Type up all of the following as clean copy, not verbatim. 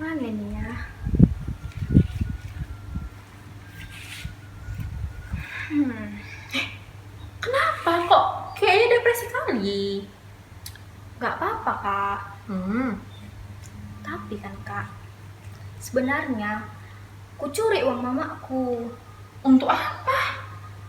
Mana nih ya? Kenapa kok kayaknya depresi kali? Gak apa-apa kak. Hmm, Tapi kan kak, sebenarnya ku curi uang mamaku untuk apa?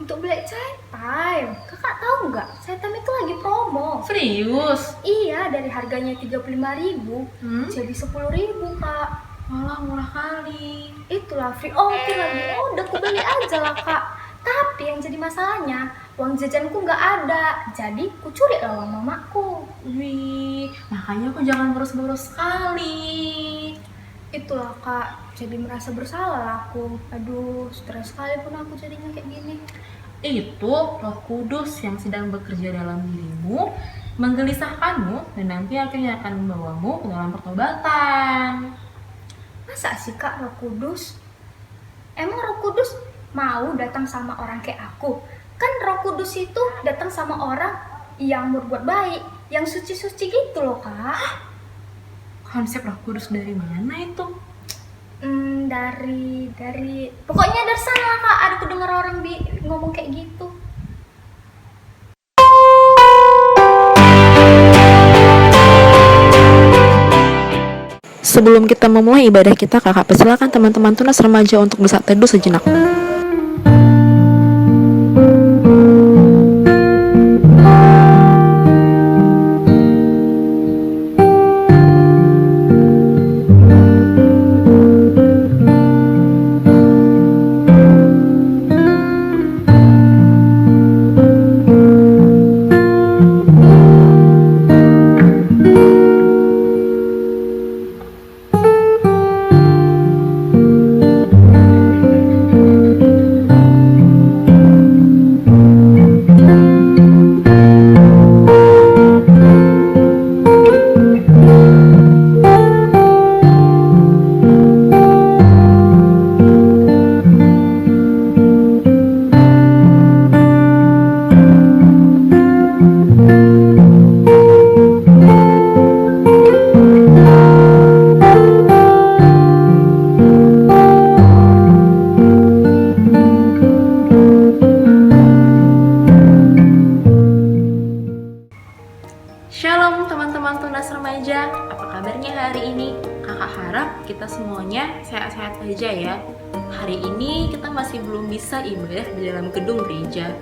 untuk beli chai time. Kakak tahu nggak? Chai time itu lagi promo. Serius? Iya, dari harganya 35.000 jadi 10.000 kak. Malah murah kali. Itulah free ongkir lagi. Oh, udah ku beli aja lah kak. Tapi yang jadi masalahnya, uang jajanku nggak ada. Jadi ku curi lah uang mamaku. Wih, makanya aku jangan boros-boros sekali. Itulah kak, jadi merasa bersalah lah aku. Aduh, stres sekali pun aku jadinya kayak gini. Itu Roh Kudus yang sedang bekerja dalam dirimu, menggelisahkanmu, dan nanti akhirnya akan membawamu ke dalam pertobatan. Masa sih kak Roh Kudus? Emang Roh Kudus mau datang sama orang kayak aku? Kan Roh Kudus itu datang sama orang yang berbuat baik, yang suci-suci gitu loh kak. Konsep Roh Kudus dari mana itu? Dari pokoknya dari sana lah kak, ada ku dengar orang ngomong kayak gitu. Sebelum kita memulai ibadah kita, kakak persilakan teman-teman tunas remaja untuk bersaat teduh sejenak. Shalom teman-teman tunas remaja, apa kabarnya hari ini? Kakak harap kita semuanya sehat-sehat aja ya. Hari ini kita masih belum bisa ibadah di dalam gedung gereja.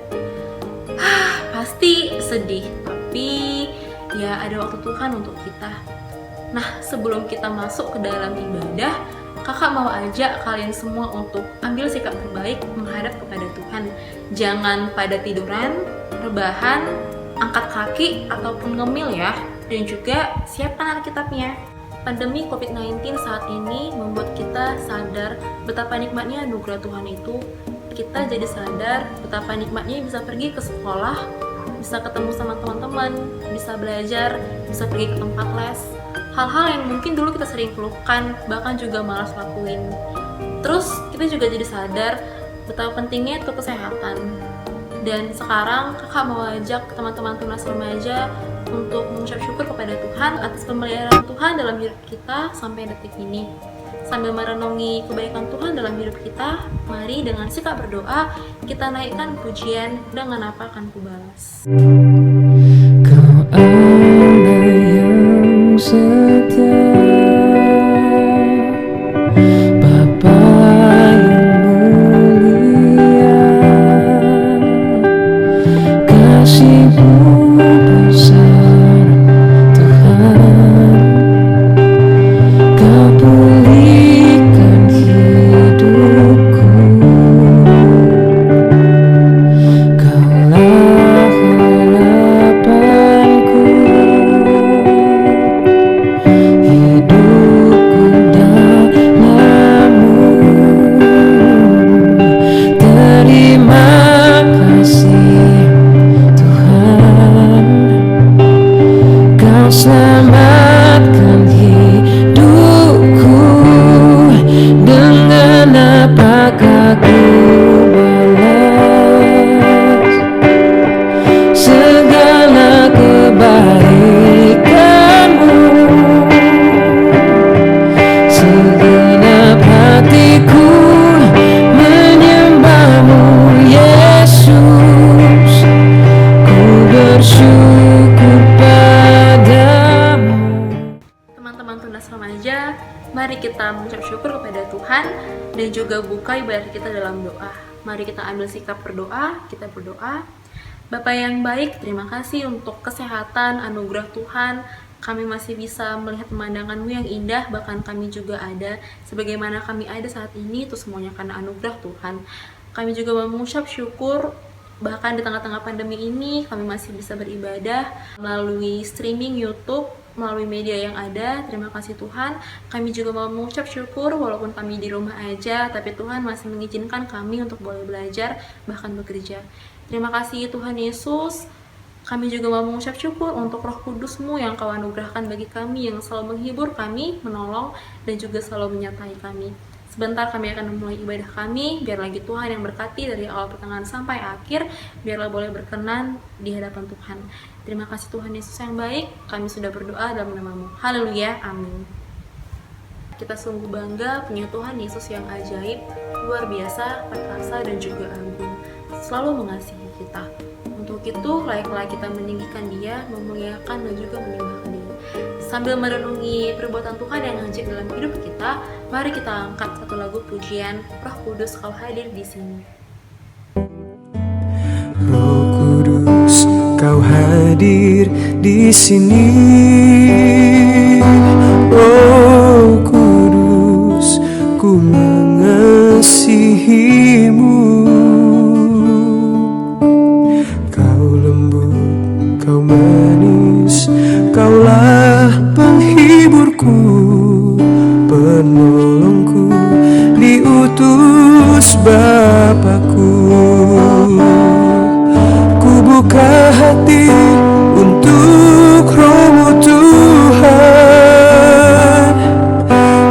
Pasti sedih, tapi ya ada waktu Tuhan untuk kita. Nah, sebelum kita masuk ke dalam ibadah, kakak mau ajak kalian semua untuk ambil sikap terbaik menghadap kepada Tuhan. Jangan pada tiduran, rebahan, angkat kaki ataupun ngemil ya, dan juga siapkan Alkitabnya. Pandemi COVID-19 saat ini membuat kita sadar betapa nikmatnya anugerah Tuhan itu. Kita jadi sadar betapa nikmatnya bisa pergi ke sekolah, bisa ketemu sama teman-teman, bisa belajar, bisa pergi ke tempat les. Hal-hal yang mungkin dulu kita sering keluhkan, bahkan juga malas lakuin. Terus kita juga jadi sadar betapa pentingnya itu kesehatan. Dan sekarang kakak mau ajak teman-teman tunas remaja untuk mengucap syukur kepada Tuhan atas pemeliharaan Tuhan dalam hidup kita sampai detik ini. Sambil merenungi kebaikan Tuhan dalam hidup kita, mari dengan sikap berdoa kita naikkan pujian dengan apa akan kubalas. Kau Allah yang setia, Bapa yang mulia, kasih-Mu besar Tuhan, Kau pulihkan hidupku, Kaulah harapanku. Tunas Remaja, mari kita mengucap syukur kepada Tuhan dan juga buka ibadah kita dalam doa. Mari kita ambil sikap berdoa, kita berdoa. Bapa yang baik, terima kasih untuk kesehatan, anugerah Tuhan. Kami masih bisa melihat pemandangan-Mu yang indah, bahkan kami juga ada. Sebagaimana kami ada saat ini, itu semuanya karena anugerah Tuhan. Kami juga mengucap syukur, bahkan di tengah-tengah pandemi ini, kami masih bisa beribadah melalui streaming YouTube, melalui media yang ada. Terima kasih Tuhan. Kami juga mau mengucap syukur, walaupun kami di rumah aja, tapi Tuhan masih mengizinkan kami untuk boleh belajar, bahkan bekerja. Terima kasih Tuhan Yesus. Kami juga mau mengucap syukur untuk Roh Kudus-Mu yang Kau anugerahkan bagi kami, yang selalu menghibur kami, menolong, dan juga selalu menyertai kami. Sebentar kami akan memulai ibadah kami, biar lagi Tuhan yang berkati dari awal pertengahan sampai akhir, biarlah boleh berkenan di hadapan Tuhan. Terima kasih Tuhan Yesus yang baik, kami sudah berdoa dalam nama-Mu. Haleluya, amin. Kita sungguh bangga punya Tuhan Yesus yang ajaib, luar biasa, perkasa, dan juga agung, selalu mengasihi kita. Untuk itu, layak-layak kita meninggikan Dia, memuliakan dan juga menyembahkan Dia. Sambil merenungi perbuatan Tuhan yang ajaib dalam hidup kita, mari kita angkat satu lagu pujian, Roh Kudus Kau hadir di sini. Roh Kudus, Kau hadir di sini. Roh Kudus, ku mengasihi-Mu. Kau lembut, Kau manis, Kaulah penghiburku, penolongku, diutus Bapakku. Ku buka hati untuk Roh-Mu Tuhan.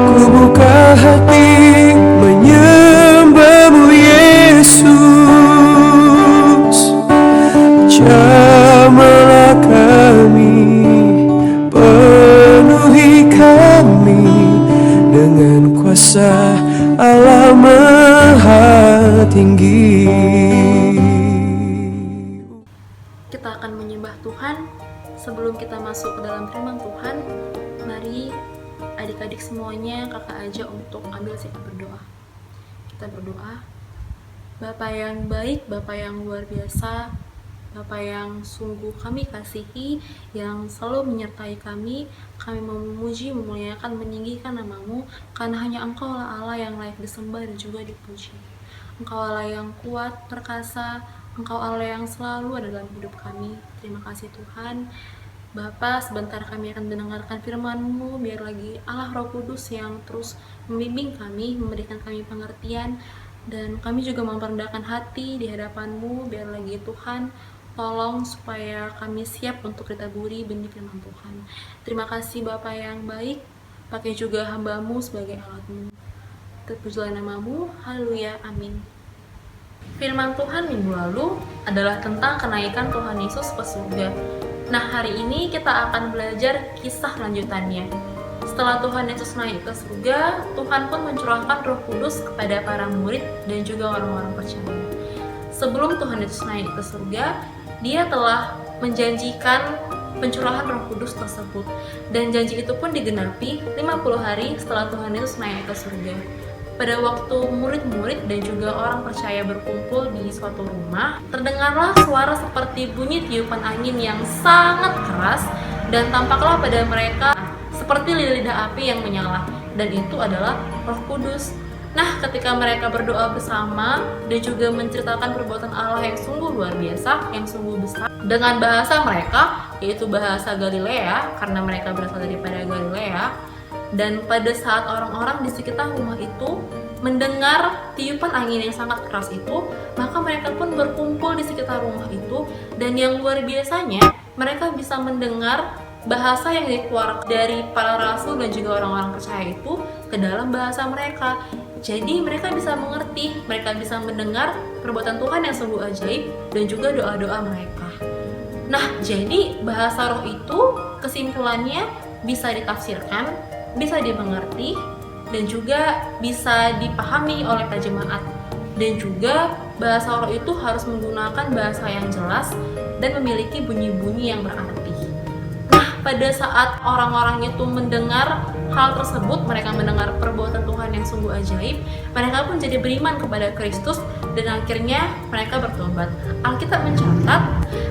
Ku buka hati menyembah-Mu Yesus. Jamahlah kami, penuhi kami dengan kuasa Allah Maha Tinggi. Kita akan menyembah Tuhan. Sebelum kita masuk ke dalam firman Tuhan, mari adik-adik semuanya kakak ajak untuk ambil sikap berdoa. Kita berdoa. Bapa yang baik, Bapa yang luar biasa, Bapa yang sungguh kami kasihi, yang selalu menyertai kami mau memuji, memuliakan, meninggikan nama-Mu, karena hanya Engkau lah Allah yang layak disembah dan juga dipuji. Engkau Allah yang kuat, perkasa, Engkau Allah yang selalu ada dalam hidup kami. Terima kasih Tuhan. Bapa, sebentar kami akan mendengarkan firman-Mu, biar lagi Allah Roh Kudus yang terus membimbing kami, memberikan kami pengertian, dan kami juga memperendahkan hati di hadapan-Mu, biar lagi Tuhan tolong supaya kami siap untuk ditaburi benih firman Tuhan. Terima kasih Bapa yang baik, pakai juga hamba-Mu sebagai alat-Mu. Terpujilah nama-Mu, haleluya, amin. Firman Tuhan minggu lalu adalah tentang kenaikan Tuhan Yesus ke surga. Nah, hari ini kita akan belajar kisah lanjutannya. Setelah Tuhan Yesus naik ke surga, Tuhan pun mencurahkan Roh Kudus kepada para murid dan juga orang-orang percaya. Sebelum Tuhan Yesus naik ke surga, Dia telah menjanjikan pencurahan Roh Kudus tersebut. Dan janji itu pun digenapi 50 hari setelah Tuhan Yesus naik ke surga. Pada waktu murid-murid dan juga orang percaya berkumpul di suatu rumah, terdengarlah suara seperti bunyi tiupan angin yang sangat keras, dan tampaklah pada mereka seperti lidah api yang menyala, dan itu adalah Roh Kudus. Nah, ketika mereka berdoa bersama dan juga menceritakan perbuatan Allah yang sungguh luar biasa, yang sungguh besar, dengan bahasa mereka, yaitu bahasa Galilea, karena mereka berasal daripada Galilea. Dan pada saat orang-orang di sekitar rumah itu mendengar tiupan angin yang sangat keras itu, maka mereka pun berkumpul di sekitar rumah itu, dan yang luar biasanya, mereka bisa mendengar bahasa yang dikeluarkan dari para rasul dan juga orang-orang percaya itu ke dalam bahasa mereka. Jadi mereka bisa mengerti, mereka bisa mendengar perbuatan Tuhan yang sungguh ajaib dan juga doa-doa mereka. Nah, jadi bahasa roh itu kesimpulannya bisa ditafsirkan, bisa dimengerti, dan juga bisa dipahami oleh para jemaat. Dan juga bahasa roh itu harus menggunakan bahasa yang jelas dan memiliki bunyi-bunyi yang berarti. Nah, pada saat orang-orang itu mendengar hal tersebut, mereka mendengar perbuatan Tuhan yang sungguh ajaib, mereka pun jadi beriman kepada Kristus dan akhirnya mereka bertobat. Alkitab mencatat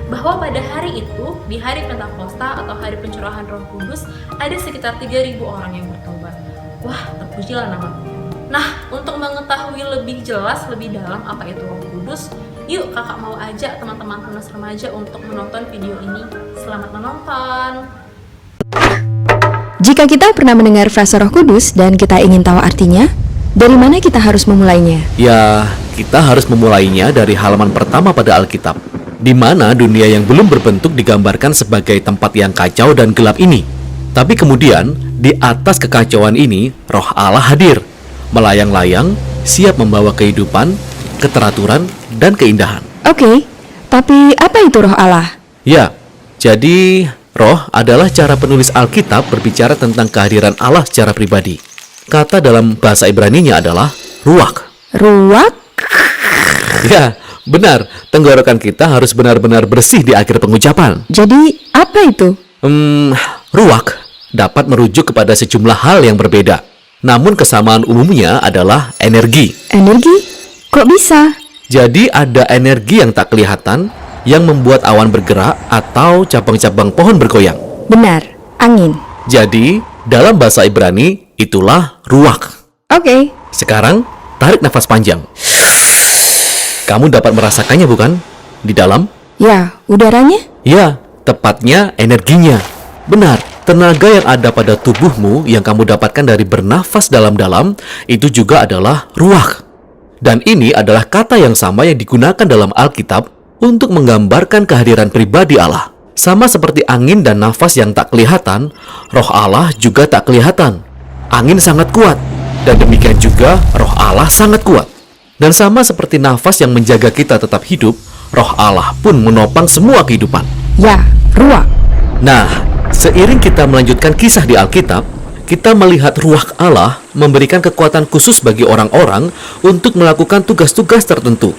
bahwa pada hari itu, di hari Pentakosta atau hari pencurahan Roh Kudus, ada sekitar 3.000 orang yang bertobat. Wah, terpujilah nama. Nah, untuk mengetahui lebih jelas, lebih dalam apa itu Roh Kudus, yuk kakak mau ajak teman-teman Tunas Remaja untuk menonton video ini. Selamat menonton. Jika kita pernah mendengar frasa Roh Kudus dan kita ingin tahu artinya, dari mana kita harus memulainya? Ya, kita harus memulainya dari halaman pertama pada Alkitab, di mana dunia yang belum berbentuk digambarkan sebagai tempat yang kacau dan gelap ini. Tapi kemudian, di atas kekacauan ini, Roh Allah hadir, melayang-layang, siap membawa kehidupan, keteraturan, dan keindahan. Oke, tapi apa itu Roh Allah? Ya, jadi Roh adalah cara penulis Alkitab berbicara tentang kehadiran Allah secara pribadi. Kata dalam bahasa Ibraninya adalah ruach. Ruak? Ya, benar. Tenggorokan kita harus benar-benar bersih di akhir pengucapan. Jadi, apa itu? Ruach dapat merujuk kepada sejumlah hal yang berbeda. Namun kesamaan umumnya adalah energi. Energi? Kok bisa? Jadi ada energi yang tak kelihatan yang membuat awan bergerak atau cabang-cabang pohon bergoyang. Benar, angin. Jadi, dalam bahasa Ibrani, itulah ruach. Oke, Sekarang, tarik nafas panjang. Kamu dapat merasakannya bukan? Di dalam? ya, udaranya? Ya, tepatnya energinya. Benar, tenaga yang ada pada tubuhmu yang kamu dapatkan dari bernafas dalam-dalam, itu juga adalah ruach. Dan ini adalah kata yang sama yang digunakan dalam Alkitab untuk menggambarkan kehadiran pribadi Allah. Sama seperti angin dan nafas yang tak kelihatan, Roh Allah juga tak kelihatan. Angin sangat kuat, dan demikian juga Roh Allah sangat kuat. Dan sama seperti nafas yang menjaga kita tetap hidup, Roh Allah pun menopang semua kehidupan. Ya, ruak. Nah, seiring kita melanjutkan kisah di Alkitab, kita melihat ruach Allah memberikan kekuatan khusus bagi orang-orang untuk melakukan tugas-tugas tertentu.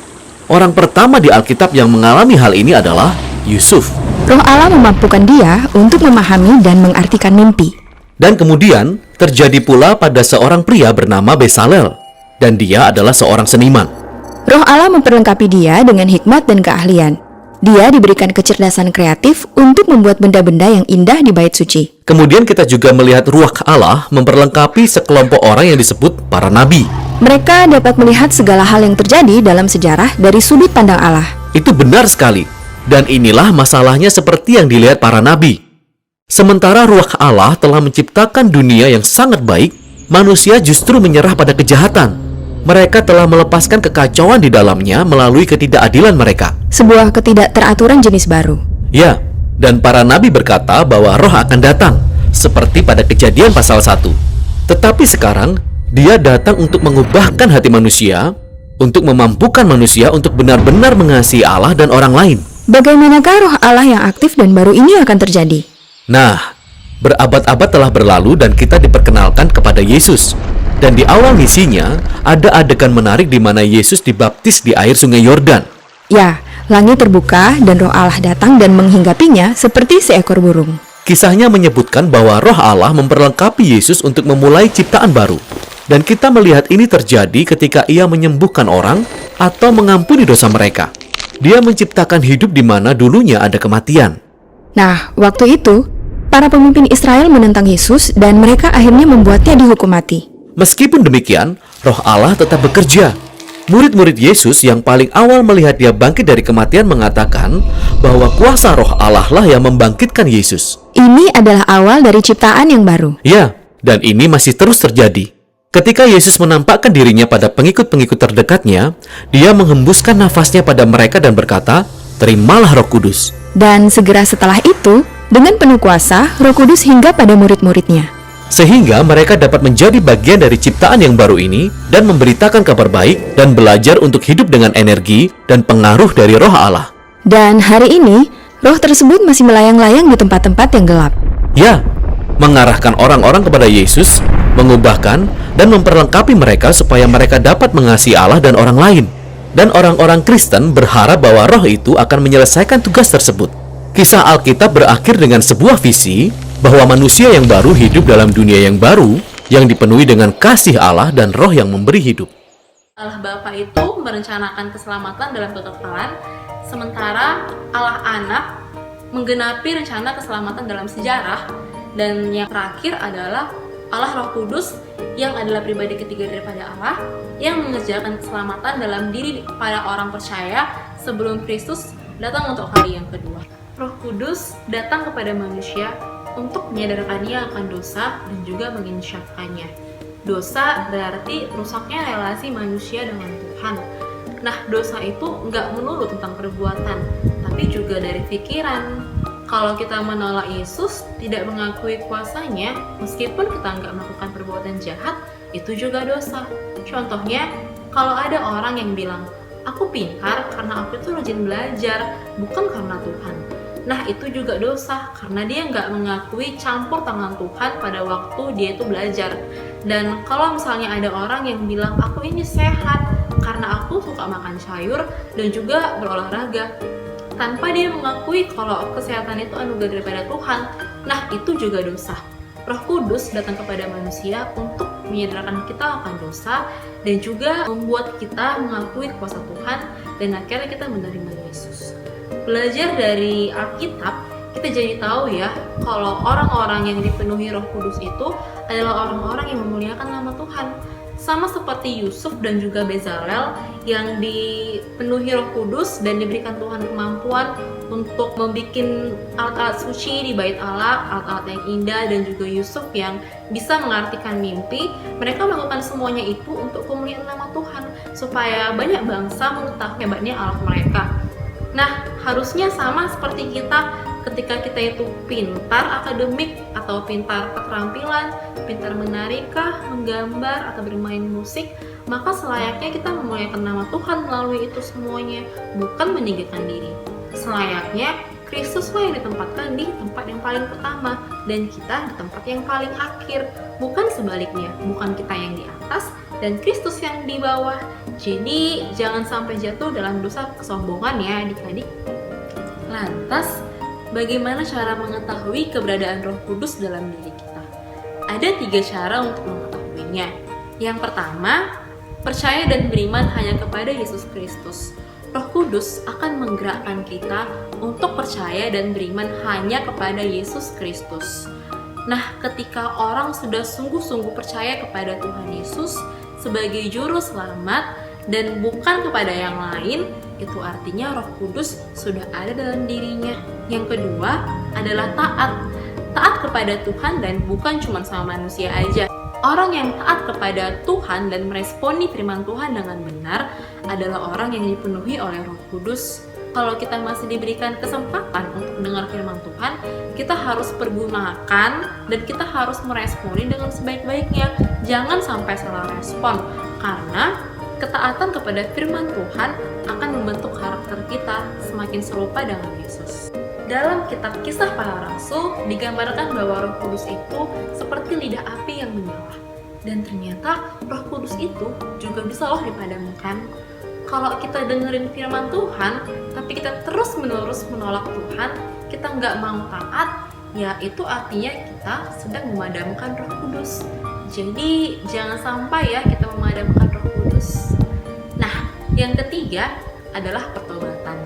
Orang pertama di Alkitab yang mengalami hal ini adalah Yusuf. Roh Allah memampukan dia untuk memahami dan mengartikan mimpi. Dan kemudian terjadi pula pada seorang pria bernama Besalel, dan dia adalah seorang seniman. Roh Allah memperlengkapi dia dengan hikmat dan keahlian. Dia diberikan kecerdasan kreatif untuk membuat benda-benda yang indah di bait suci. Kemudian kita juga melihat ruach Allah memperlengkapi sekelompok orang yang disebut para nabi. Mereka dapat melihat segala hal yang terjadi dalam sejarah dari sudut pandang Allah. Itu benar sekali. Dan inilah masalahnya seperti yang dilihat para nabi. Sementara ruach Allah telah menciptakan dunia yang sangat baik, manusia justru menyerah pada kejahatan. Mereka telah melepaskan kekacauan di dalamnya melalui ketidakadilan mereka. Sebuah ketidakteraturan jenis baru. Ya, dan para nabi berkata bahwa roh akan datang, seperti pada Kejadian pasal 1. Tetapi sekarang, dia datang untuk mengubahkan hati manusia, untuk memampukan manusia untuk benar-benar mengasihi Allah dan orang lain. Bagaimanakah roh Allah yang aktif dan baru ini akan terjadi? Nah, berabad-abad telah berlalu dan kita diperkenalkan kepada Yesus. Dan di awal misinya, ada adegan menarik di mana Yesus dibaptis di air sungai Yordan. Ya, langit terbuka dan roh Allah datang dan menghinggapinya seperti seekor burung. Kisahnya menyebutkan bahwa roh Allah memperlengkapi Yesus untuk memulai ciptaan baru. Dan kita melihat ini terjadi ketika ia menyembuhkan orang atau mengampuni dosa mereka. Dia menciptakan hidup di mana dulunya ada kematian. Nah, waktu itu, para pemimpin Israel menentang Yesus dan mereka akhirnya membuatnya dihukum mati. Meskipun demikian, roh Allah tetap bekerja. Murid-murid Yesus yang paling awal melihat dia bangkit dari kematian mengatakan bahwa kuasa roh Allah lah yang membangkitkan Yesus. Ini adalah awal dari ciptaan yang baru. Ya, dan ini masih terus terjadi. Ketika Yesus menampakkan dirinya pada pengikut-pengikut terdekatnya, dia menghembuskan nafasnya pada mereka dan berkata, "Terimalah Roh Kudus." Dan segera setelah itu, dengan penuh kuasa, Roh Kudus hingga pada murid-muridnya. Sehingga mereka dapat menjadi bagian dari ciptaan yang baru ini dan memberitakan kabar baik dan belajar untuk hidup dengan energi dan pengaruh dari roh Allah. Dan hari ini, roh tersebut masih melayang-layang di tempat-tempat yang gelap. Ya, mengarahkan orang-orang kepada Yesus, mengubahkan dan memperlengkapi mereka supaya mereka dapat mengasihi Allah dan orang lain. Dan orang-orang Kristen berharap bahwa roh itu akan menyelesaikan tugas tersebut. Kisah Alkitab berakhir dengan sebuah visi bahwa manusia yang baru hidup dalam dunia yang baru yang dipenuhi dengan kasih Allah dan Roh yang memberi hidup. Allah Bapa itu merencanakan keselamatan dalam kekekalan, sementara Allah Anak menggenapi rencana keselamatan dalam sejarah, dan yang terakhir adalah Allah Roh Kudus yang adalah pribadi ketiga daripada Allah yang mengerjakan keselamatan dalam diri para orang percaya sebelum Kristus datang untuk kali yang kedua. Roh Kudus datang kepada manusia untuk menyadarkannya akan dosa dan juga menginsyafkannya. Dosa berarti rusaknya relasi manusia dengan Tuhan. Nah, dosa itu nggak melulu tentang perbuatan, tapi juga dari pikiran. Kalau kita menolak Yesus, tidak mengakui kuasanya, meskipun kita nggak melakukan perbuatan jahat, itu juga dosa. Contohnya, kalau ada orang yang bilang, aku pintar karena aku itu rajin belajar, bukan karena Tuhan. Nah, itu juga dosa, karena dia nggak mengakui campur tangan Tuhan pada waktu dia itu belajar. Dan kalau misalnya ada orang yang bilang, aku ini sehat karena aku suka makan sayur dan juga berolahraga, tanpa dia mengakui kalau kesehatan itu anugerah daripada Tuhan, nah itu juga dosa. Roh Kudus datang kepada manusia untuk menyadarkan kita akan dosa dan juga membuat kita mengakui kuasa Tuhan dan akhirnya kita menerima Yesus. Belajar dari Alkitab, kita jadi tahu ya kalau orang-orang yang dipenuhi Roh Kudus itu adalah orang-orang yang memuliakan nama Tuhan. Sama seperti Yusuf dan juga Bezalel yang dipenuhi Roh Kudus dan diberikan Tuhan kemampuan untuk membuat alat-alat suci di bait Allah, alat-alat yang indah, dan juga Yusuf yang bisa mengartikan mimpi. Mereka melakukan semuanya itu untuk kemuliaan nama Tuhan supaya banyak bangsa mengetahui hebatnya Allah mereka. Nah, harusnya sama seperti kita ketika kita itu pintar akademik atau pintar keterampilan, pintar menarikah, menggambar, atau bermain musik, maka selayaknya kita memuliakan nama Tuhan melalui itu semuanya, bukan meninggikan diri. Selayaknya Kristuslah yang ditempatkan di tempat yang paling pertama dan kita di tempat yang paling akhir, bukan sebaliknya, bukan kita yang di atas dan Kristus yang di bawah. Jadi jangan sampai jatuh dalam dosa kesombongan ya adik-adik. Lantas, bagaimana cara mengetahui keberadaan Roh Kudus dalam diri kita? Ada 3 cara untuk mengetahuinya. Yang pertama, percaya dan beriman hanya kepada Yesus Kristus. Roh Kudus akan menggerakkan kita untuk percaya dan beriman hanya kepada Yesus Kristus. Nah, ketika orang sudah sungguh-sungguh percaya kepada Tuhan Yesus sebagai juru selamat dan bukan kepada yang lain, itu artinya Roh Kudus sudah ada dalam dirinya. Yang kedua adalah taat. Taat kepada Tuhan dan bukan cuma sama manusia aja. Orang yang taat kepada Tuhan dan meresponi firman Tuhan dengan benar adalah orang yang dipenuhi oleh Roh Kudus. Kalau kita masih diberikan kesempatan untuk mendengar firman Tuhan, kita harus pergunakan dan kita harus meresponi dengan sebaik-baiknya. Jangan sampai salah respon, karena ketaatan kepada firman Tuhan akan membentuk karakter kita semakin serupa dengan Yesus. Dalam kitab Kisah Para Rasul digambarkan bahwa Roh Kudus itu seperti lidah api yang menyala. Dan ternyata Roh Kudus itu juga bisa loh dipadamkan. Kalau kita dengerin firman Tuhan, tapi kita terus-menerus menolak Tuhan, kita nggak mau taat, ya itu artinya kita sedang memadamkan Roh Kudus. Jadi jangan sampai ya kita memadamkan Roh Kudus. Nah, yang ketiga adalah pertobatan.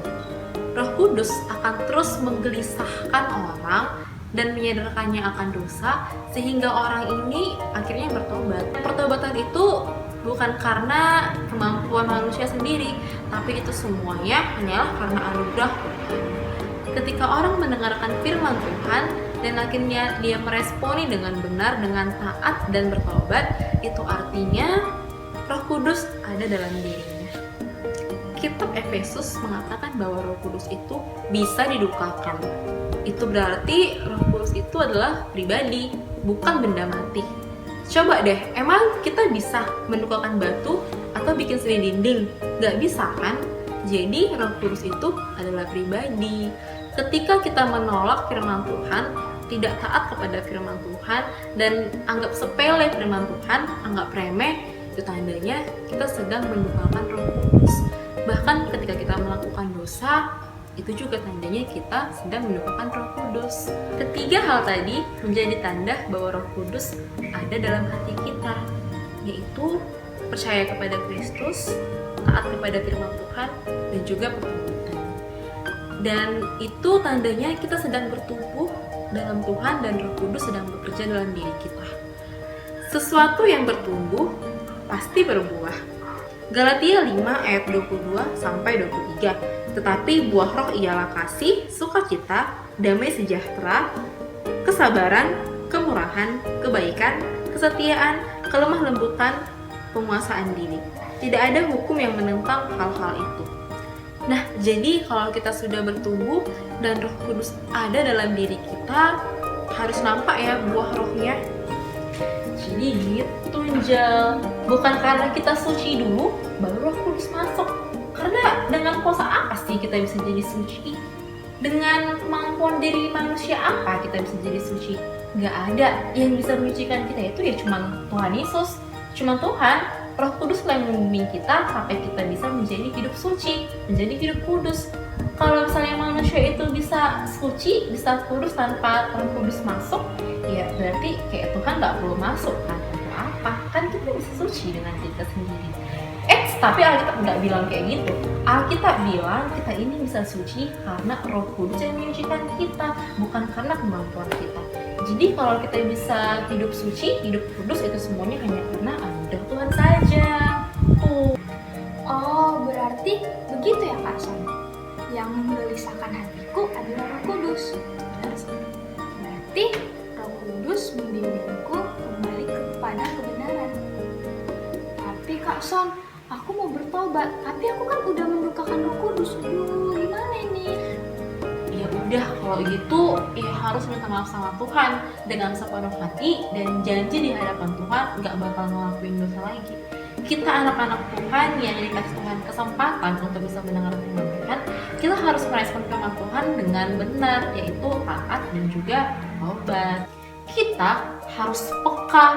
Roh Kudus akan terus menggelisahkan orang dan menyadarkannya akan dosa sehingga orang ini akhirnya bertobat. Pertobatan itu bukan karena kemampuan manusia sendiri, tapi itu semuanya hanyalah karena anugerah Tuhan. Ketika orang mendengarkan firman Tuhan dan akhirnya dia meresponi dengan benar, dengan taat dan bertobat, itu artinya Roh Kudus ada dalam dirinya. Kitab Efesus mengatakan bahwa Roh Kudus itu bisa didukakan. Itu berarti Roh Kudus itu adalah pribadi, bukan benda mati. Coba deh, emang kita bisa mendukakan batu atau bikin sendiri dinding? Gak bisa kan? Jadi Roh Kudus itu adalah pribadi. Ketika kita menolak firman Tuhan, tidak taat kepada firman Tuhan, dan anggap sepele firman Tuhan, anggap remeh, itu tandanya kita sedang mendukakan Roh Kudus. Bahkan ketika kita melakukan dosa, itu juga tandanya kita sedang mendoakan Roh Kudus. Ketiga hal tadi menjadi tanda bahwa Roh Kudus ada dalam hati kita, yaitu percaya kepada Kristus, taat kepada firman Tuhan, dan juga pertobatan. Dan itu tandanya kita sedang bertumbuh dalam Tuhan dan Roh Kudus sedang bekerja dalam diri kita. Sesuatu yang bertumbuh pasti berbuah. Galatia 5 ayat 22 sampai 23. Tetapi buah roh ialah kasih, sukacita, damai sejahtera, kesabaran, kemurahan, kebaikan, kesetiaan, kelemah lembutan, penguasaan diri. Tidak ada hukum yang menentang hal-hal itu. Nah, jadi kalau kita sudah bertumbuh dan Roh Kudus ada dalam diri kita, harus nampak ya buah rohnya. Jadi gitu, Jel. Bukan karena kita suci dulu, baru Roh Kudus masuk. Karena dengan kuasa apa sih kita bisa jadi suci? Dengan kemampuan diri manusia apa kita bisa jadi suci? Gak ada. Yang bisa menyucikan kita itu ya cuma Tuhan Yesus. Cuma Tuhan, Roh Kudus yang membimbing kita sampai kita bisa menjadi hidup suci, menjadi hidup kudus. Kalau misalnya manusia itu bisa suci, bisa kudus tanpa Roh Kudus masuk, ya berarti kayak Tuhan gak perlu masuk kan? Untuk apa? Kan kita bisa suci dengan kita sendiri. Tapi Alkitab nggak bilang kayak gitu. Alkitab bilang kita ini bisa suci karena Roh Kudus yang menyucikan kita, bukan karena kemampuan kita. Jadi kalau kita bisa hidup suci, hidup kudus, itu semuanya hanya karena anugerah Tuhan saja. Oh, berarti begitu ya Kak Son? Yang menggelisahkan hatiku adalah Roh Kudus. Berarti Roh Kudus membimbingku kembali kepada kebenaran. Tapi Kak Son, aku mau bertobat, tapi aku kan udah mendukakan Roh Kudus. Aduh, gimana ini? Ya udah, kalau gitu ya harus minta maaf sama Tuhan dengan sepenuh hati dan janji di hadapan Tuhan nggak bakal ngelakuin dosa lagi. Kita anak-anak Tuhan yang dikasih Tuhan kesempatan untuk bisa mendengar firman Tuhan, kita harus merespon firman Tuhan dengan benar, yaitu taat dan juga tobat. Kita harus peka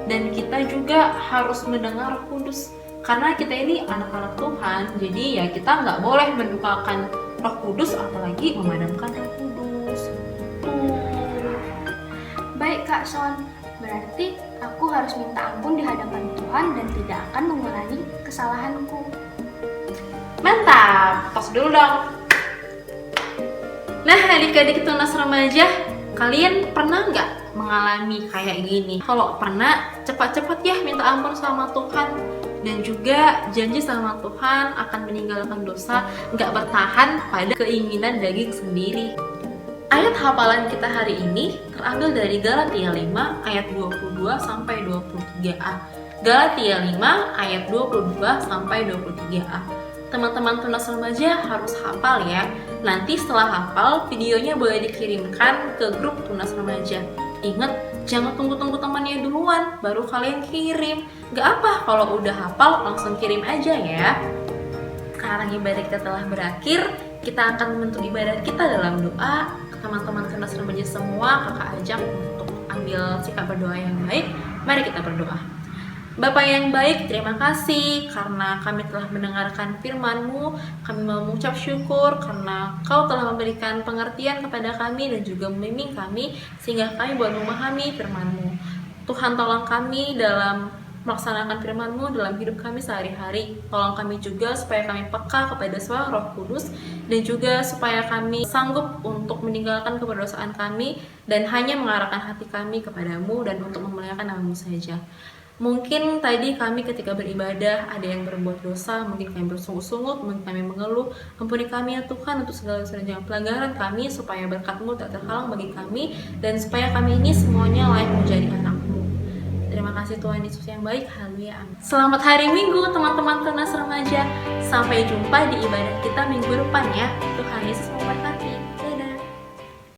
dan kita juga harus mendengar Roh Kudus. Karena kita ini anak-anak Tuhan, jadi ya kita nggak boleh mendukakan Roh Kudus apalagi memadamkan Roh Kudus. Baik Kak Son, berarti aku harus minta ampun di hadapan Tuhan dan tidak akan mengulangi kesalahanku. Mantap, tos dulu dong. Nah, adik-adik tunas remaja, kalian pernah nggak mengalami kayak gini? Kalau pernah, cepat-cepat ya minta ampun sama Tuhan. Dan juga janji sama Tuhan akan meninggalkan dosa, nggak bertahan pada keinginan daging sendiri. Ayat hafalan kita hari ini terambil dari Galatia 5 ayat 22 sampai 23a. Galatia 5 ayat 22 sampai 23a. Teman-teman tunas remaja harus hafal ya. Nanti setelah hafal, videonya boleh dikirimkan ke grup tunas remaja. Ingat, jangan tunggu-tunggu temannya duluan, baru kalian kirim. Gak apa, kalau udah hafal langsung kirim aja ya. Sekarang ibadah kita telah berakhir, kita akan membentuk ibadah kita dalam doa. Teman-teman tunas remaja semua, kakak ajak untuk ambil sikap berdoa yang baik. Mari kita berdoa. Bapa yang baik, terima kasih karena kami telah mendengarkan firman-Mu. Kami mau mengucap syukur karena Kau telah memberikan pengertian kepada kami dan juga membimbing kami sehingga kami boleh memahami firman-Mu. Tuhan, tolong kami dalam melaksanakan firman-Mu dalam hidup kami sehari-hari. Tolong kami juga supaya kami peka kepada suara Roh Kudus dan juga supaya kami sanggup untuk meninggalkan keberdosaan kami dan hanya mengarahkan hati kami kepadamu dan untuk memuliakan nama-Mu saja. Mungkin tadi kami ketika beribadah ada yang berbuat dosa, mungkin kami bersungut-sungut, mungkin kami mengeluh. Ampuni kami ya Tuhan untuk segala dosa dan pelanggaran kami, supaya berkat-Mu tak terhalang bagi kami, dan supaya kami ini semuanya layak menjadi anak-Mu. Terima kasih Tuhan Yesus yang baik, haleluya, amin. Selamat hari Minggu teman-teman tunas remaja. Sampai jumpa di ibadah kita minggu depan ya. Tuhan Yesus memberkati.